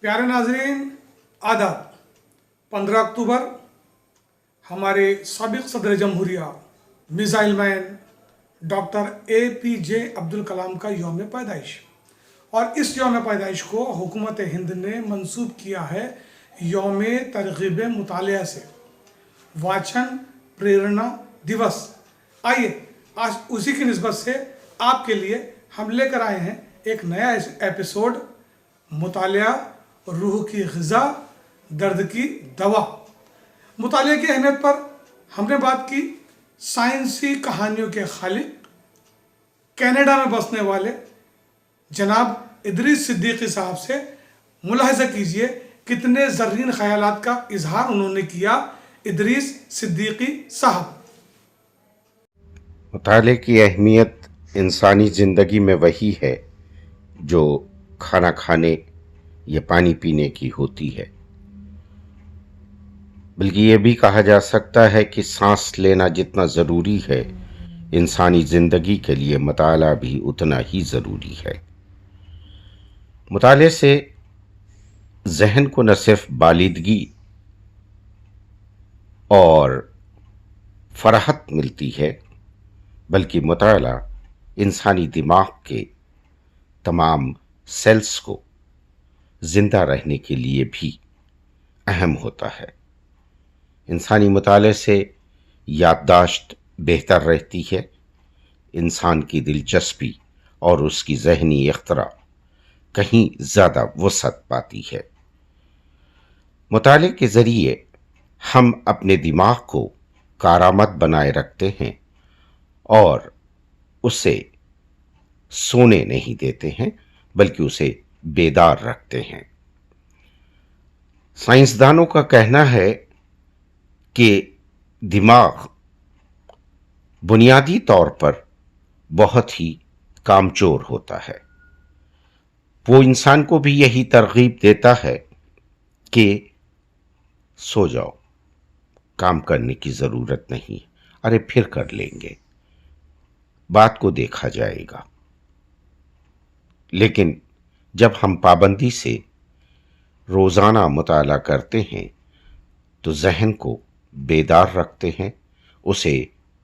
प्यारे नाजरीन, आदाब। 15 अक्टूबर हमारे साबिक सदर जमहूरिया missile man doctor APJ Abdul Kalam का यौम पैदाइश, और इस यौम पैदाइश को हुकूमत हिंद ने मंसूब किया है यौम तरग़ीब मुतालिया से, वाचन प्रेरणा दिवस। आइए आज उसी की निस्बत से आपके लिए हम लेकर आए हैं एक नया एपिसोड, मुतालिया रूह की ग़िज़ा, दर्द की दवा। मुतालिया की अहमियत पर हमने बात की साइंसी कहानियों के खालिक, कनाडा में बसने वाले जनाब इदरीस सिद्दीकी साहब से। मुलाहिज़ा कीजिए कितने ज़र्रीन ख़यालात का इजहार उन्होंने किया। इदरीस सिद्दीकी साहब। मुताले की अहमियत इंसानी ज़िंदगी में वही है जो खाना खाने या पानी पीने की होती है, बल्कि ये भी कहा जा सकता है कि सांस लेना जितना ज़रूरी है, इंसानी ज़िंदगी के लिए मुताला भी उतना ही ज़रूरी है। मुताले से ज़हन को न सिर्फ बालिदगी और फराहत मिलती है, बल्कि मुताला इंसानी दिमाग के तमाम सेल्स को ज़िंदा रहने के लिए भी अहम होता है। इंसानी मुताले से याददाश्त बेहतर रहती है, इंसान की दिलचस्पी और उसकी ज़हनी इख्तरा कहीं ज़्यादा वसअत पाती है। मुताले के ज़रिए हम अपने दिमाग को कारामद बनाए रखते हैं और उसे सोने नहीं देते हैं, बल्कि उसे बेदार रखते हैं। साइंसदानों का कहना है कि दिमाग बुनियादी तौर पर बहुत ही कामचोर होता है। वो इंसान को भी यही तरगीब देता है कि सो जाओ, काम करने की ज़रूरत नहीं, अरे फिर कर लेंगे, बात को देखा जाएगा। लेकिन जब हम पाबंदी से रोज़ाना मुताला करते हैं तो ज़हन को बेदार रखते हैं, उसे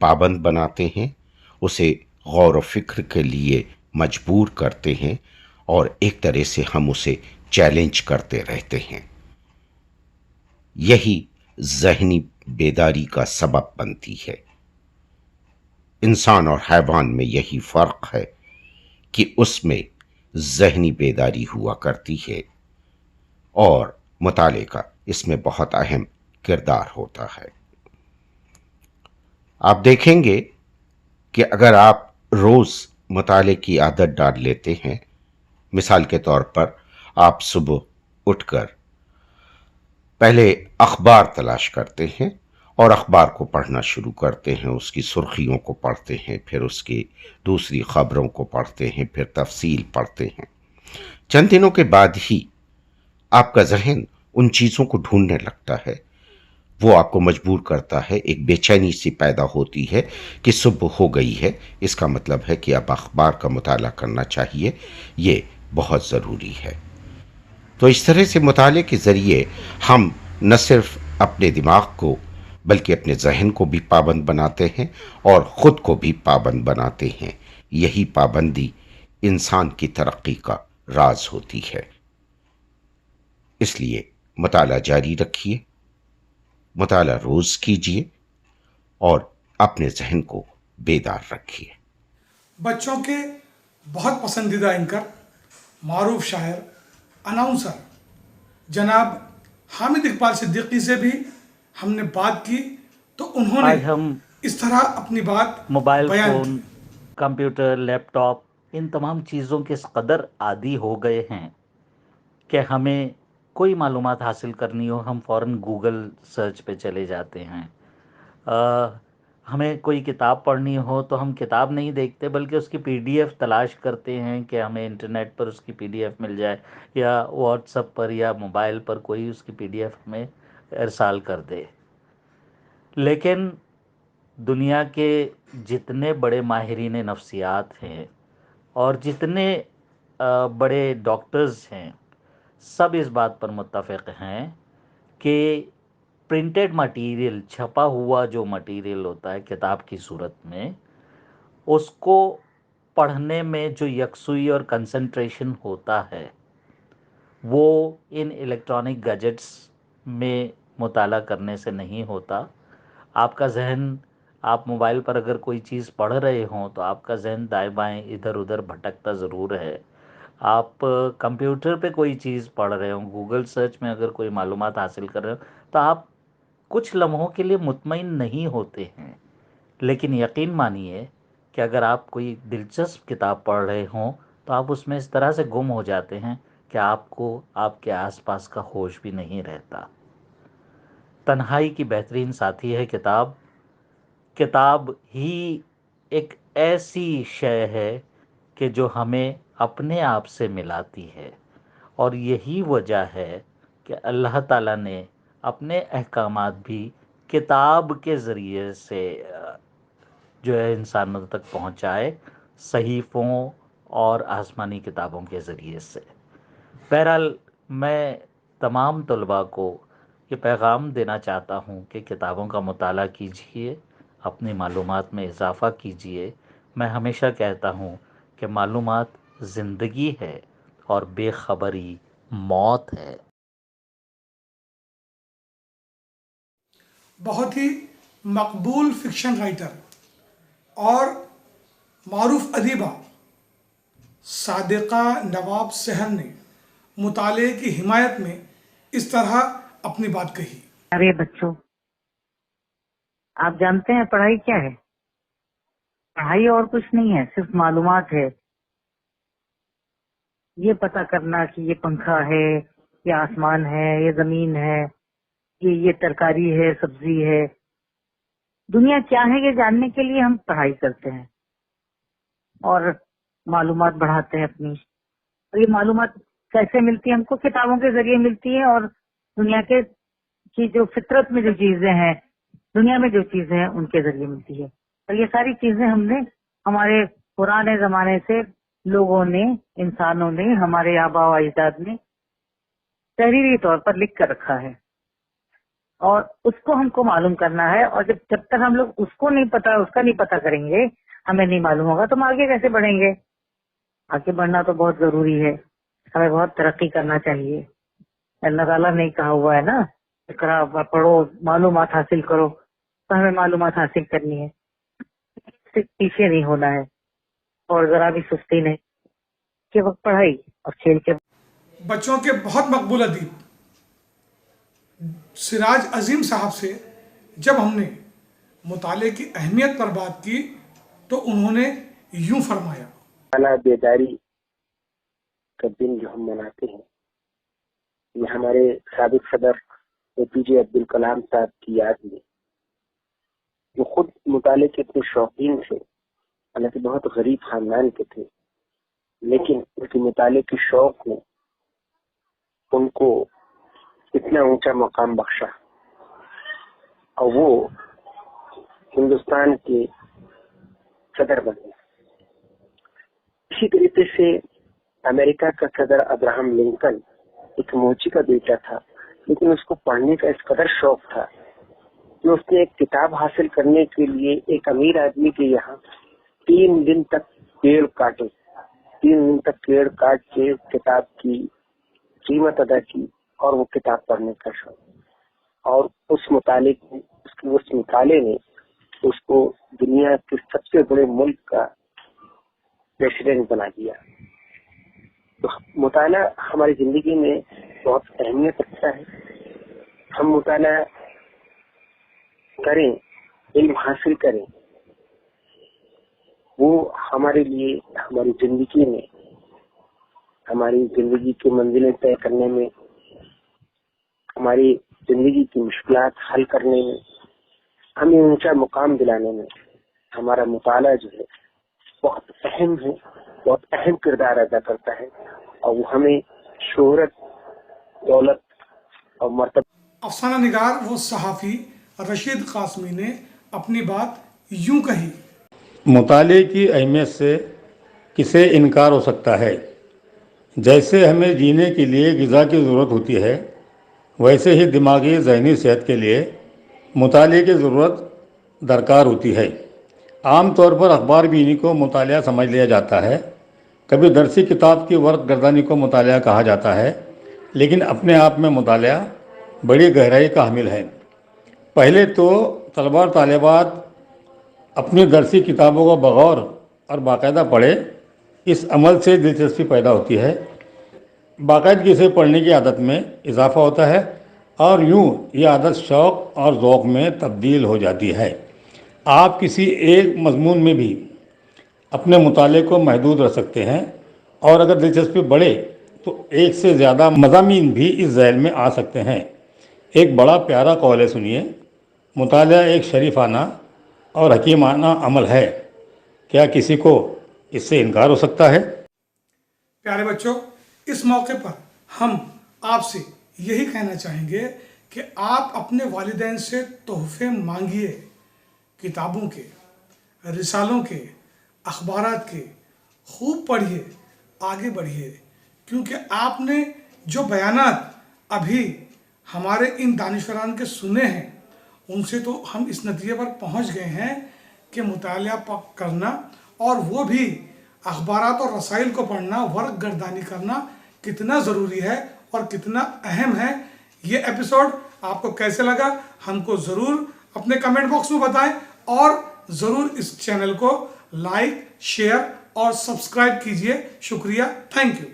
पाबंद बनाते हैं, उसे गौर व फिक्र के लिए मजबूर करते हैं और एक तरह से हम उसे चैलेंज करते रहते हैं। यही ज़हनी बेदारी का सबब बनती है। इंसान और हैवान में यही फ़र्क है कि उसमें ज़हनी बेदारी हुआ करती है और मुताले का इसमें बहुत अहम किरदार होता है। आप देखेंगे कि अगर आप रोज़ मुताले की आदत डाल लेते हैं, मिसाल के तौर पर आप सुबह उठकर पहले अखबार तलाश करते हैं और अखबार को पढ़ना शुरू करते हैं, उसकी सुर्खियों को पढ़ते हैं, फिर उसकी दूसरी खबरों को पढ़ते हैं, फिर तफसील पढ़ते हैं। चंद दिनों के बाद ही आपका जहन उन चीज़ों को ढूंढने लगता है, वो आपको मजबूर करता है, एक बेचैनी सी पैदा होती है कि सुबह हो गई है, इसका मतलब है कि अब अखबार का मुताला करना चाहिए, ये बहुत ज़रूरी है। तो इस तरह से मुताले के ज़रिए हम न सिर्फ अपने दिमाग को बल्कि अपने जहन को भी पाबंद बनाते हैं और ख़ुद को भी पाबंद बनाते हैं। यही पाबंदी इंसान की तरक्की का राज होती है। इसलिए मुताला जारी रखिए, मुताला रोज़ कीजिए और अपने जहन को बेदार रखिए। बच्चों के बहुत पसंदीदा एंकर, मारूफ शायर, अनाउंसर जनाब हामिद इकबाल सिद्दीकी से भी हमने बात की, तो उन्होंने आज हम इस तरह अपनी बात मोबाइल बयान फ़ोन, कंप्यूटर, लैपटॉप, इन तमाम चीज़ों के इस कदर आदी हो गए हैं कि हमें कोई मालूमात हासिल करनी हो, हम फ़ौरन गूगल सर्च पे चले जाते हैं। हमें कोई किताब पढ़नी हो तो हम किताब नहीं देखते, बल्कि उसकी पीडीएफ तलाश करते हैं कि हमें इंटरनेट पर उसकी पीडीएफ मिल जाए, या व्हाट्सएप पर या मोबाइल पर कोई उसकी पीडीएफ हमें इरसाल कर दे। लेकिन दुनिया के जितने बड़े माहिरीन नफ्सियात हैं और जितने बड़े डॉक्टर्स हैं, سب اس بات پر متفق ہیں کہ پرنٹڈ مٹیریل، چھپا ہوا جو مٹیریل ہوتا ہے کتاب کی صورت میں، اس کو پڑھنے میں جو یکسوئی اور کنسنٹریشن ہوتا ہے وہ ان الیکٹرانک گیجٹس میں مطالعہ کرنے سے نہیں ہوتا۔ آپ کا ذہن، آپ موبائل پر اگر کوئی چیز پڑھ رہے ہوں تو آپ کا ذہن دائیں بائیں ادھر ادھر بھٹکتا ضرور ہے۔ آپ کمپیوٹر پہ کوئی چیز پڑھ رہے ہوں، گوگل سرچ میں اگر کوئی معلومات حاصل کر رہے ہوں تو آپ کچھ لمحوں کے لیے مطمئن نہیں ہوتے ہیں، لیکن یقین مانیے کہ اگر آپ کوئی دلچسپ کتاب پڑھ رہے ہوں تو آپ اس میں اس طرح سے گم ہو جاتے ہیں کہ آپ کو آپ کے آس پاس کا ہوش بھی نہیں رہتا۔ تنہائی کی بہترین ساتھی ہے کتاب۔ کتاب ہی ایک ایسی شے ہے کہ جو ہمیں اپنے آپ سے ملاتی ہے، اور یہی وجہ ہے کہ اللہ تعالیٰ نے اپنے احکامات بھی کتاب کے ذریعے سے جو ہے انسانوں تک پہنچائے، صحیفوں اور آسمانی کتابوں کے ذریعے سے۔ بہرحال میں تمام طلباء کو یہ پیغام دینا چاہتا ہوں کہ کتابوں کا مطالعہ کیجیے، اپنی معلومات میں اضافہ کیجیے۔ میں ہمیشہ کہتا ہوں کہ معلومات زندگی ہے اور بے خبری موت ہے۔ بہت ہی مقبول فکشن رائٹر اور معروف ادیبہ صادقہ نواب سحر نے مطالعے کی حمایت میں اس طرح اپنی بات کہی۔ ارے بچوں، آپ جانتے ہیں پڑھائی کیا ہے؟ پڑھائی اور کچھ نہیں ہے، صرف معلومات ہے۔ یہ پتہ کرنا کہ یہ پنکھا ہے، یہ آسمان ہے، یہ زمین ہے، یہ ترکاری ہے، سبزی ہے، دنیا کیا ہے، یہ جاننے کے لیے ہم پڑھائی کرتے ہیں اور معلومات بڑھاتے ہیں اپنی۔ اور یہ معلومات کیسے ملتی ہیں؟ ہم کو کتابوں کے ذریعے ملتی ہے، اور دنیا کے کی جو فطرت میں جو چیزیں ہیں، دنیا میں جو چیزیں ہیں، ان کے ذریعے ملتی ہے۔ اور یہ ساری چیزیں ہم نے ہمارے پرانے زمانے سے لوگوں نے، انسانوں نے، ہمارے آباء و اجداد نے تحریری طور پر لکھ کر رکھا ہے، اور اس کو ہم کو معلوم کرنا ہے۔ اور جب تک ہم لوگ اس کو نہیں پتا، اس کا نہیں پتا کریں گے، ہمیں نہیں معلوم ہوگا، تو ہم آگے کیسے بڑھیں گے؟ آگے بڑھنا تو بہت ضروری ہے، ہمیں بہت ترقی کرنا چاہیے۔ اللہ تعالیٰ نے کہا ہوا ہے نا، اقرا پڑھو، معلومات حاصل کرو، تو ہمیں معلومات حاصل کرنی ہے، صرف پیچھے نہیں ہونا ہے، اور ذرا بھی سستی نہیں کے وقت پڑھائی اور کھیل کے بچوں کے بہت مقبول ادیب سراج عظیم صاحب سے جب ہم نے مطالعے کی اہمیت پر بات کی تو انہوں نے یوں فرمایا۔ اعلیٰ بیداری کا دن جو ہم مناتے ہیں، یہ ہمارے سابق صدر APJ عبد الکلام صاحب کی یاد میں، جو خود مطالعے کے اتنے شوقین تھے، حالانکہ بہت غریب خاندان کے تھے، لیکن ان کے مطالعے کے شوق نے ان کو اتنا اونچا مقام بخشا، اور وہ ہندوستان کے صدر بنے۔ اسی طریقے سے امریکہ کا صدر ابراہم لنکن ایک موچی کا بیٹا تھا، لیکن اس کو پڑھنے کا اس قدر شوق تھا کہ اس نے ایک کتاب حاصل کرنے کے لیے ایک امیر آدمی کے یہاں 3 دن تک پیڑ کاٹے، 3 دن تک پیڑ کاٹ کے کتاب کی قیمت ادا کی، اور وہ کتاب پڑھنے کا شوق، اور اس مطالعے نے اس کو دنیا کے سب سے بڑے ملک کا پریزیڈنٹ بنا دیا۔ تو مطالعہ ہماری زندگی میں بہت اہمیت رکھتا ہے۔ ہم مطالعہ کریں، علم حاصل کریں، وہ ہمارے لیے ہماری زندگی میں، ہماری زندگی کی منزلیں طے کرنے میں، ہماری زندگی کی مشکلات حل کرنے میں، ہمیں اونچا مقام دلانے میں ہمارا مطالعہ جو ہے بہت اہم ہے، بہت اہم کردار ادا کرتا ہے، اور وہ ہمیں شہرت، دولت اور مرتبہ۔ افسانہ نگار و صحافی رشید قاسمی نے اپنی بات یوں کہی۔ مطالعے کی اہمیت سے کسے انکار ہو سکتا ہے؟ जैसे हमें जीने के लिए ग़िज़ा की ज़रूरत होती है, वैसे ही दिमागी ज़हनी सेहत के लिए मुताले की ज़रूरत दरकार होती है। आम तौर पर अखबार बीनी को मुतालिया समझ लिया जाता है, कभी दरसी किताब की वर्क गर्दानी को मुतालिया कहा जाता है, लेकिन अपने आप में मुतालिया बड़ी गहराई का हामिल है। पहले तो तलबा और तालिबात अपनी दरसी किताबों को बगौर और बाकायदा पढ़े, इस अमल से दिलचस्पी पैदा होती है, बाकायदगी से पढ़ने की आदत में इजाफ़ा होता है और यूँ ये आदत शौक़ और ज़ौक़ में तब्दील हो जाती है। आप किसी एक मज़मून में भी अपने मुताले को महदूद रख सकते हैं और अगर दिलचस्पी बढ़े तो एक से ज़्यादा मज़ामीन भी इस ज़ैल में आ सकते हैं। एक बड़ा प्यारा कौल है, सुनिए। मुतालिया एक शरीफाना और हकीमाना अमल है, क्या किसी को इससे इनकार हो सकता है? प्यारे बच्चों, इस मौके पर हम आपसे यही कहना चाहेंगे कि आप अपने वालिदैन से तोहफे मांगिए, किताबों के, रिसालों के, अखबारात के, खूब पढ़िए, आगे बढ़िए, क्योंकि आपने जो बयानात अभी हमारे इन दानिशवरान के सुने हैं, उनसे तो हम इस नतीजे पर पहुंच गए हैं कि मुतालिया करना और वो भी अखबारात और रसाइल को पढ़ना, वर्क गर्दानी करना कितना ज़रूरी है और कितना अहम है। ये एपिसोड आपको कैसे लगा हमको ज़रूर अपने कमेंट बॉक्स में बताएं और ज़रूर इस चैनल को लाइक, शेयर और सब्सक्राइब कीजिए। शुक्रिया, थैंक यू।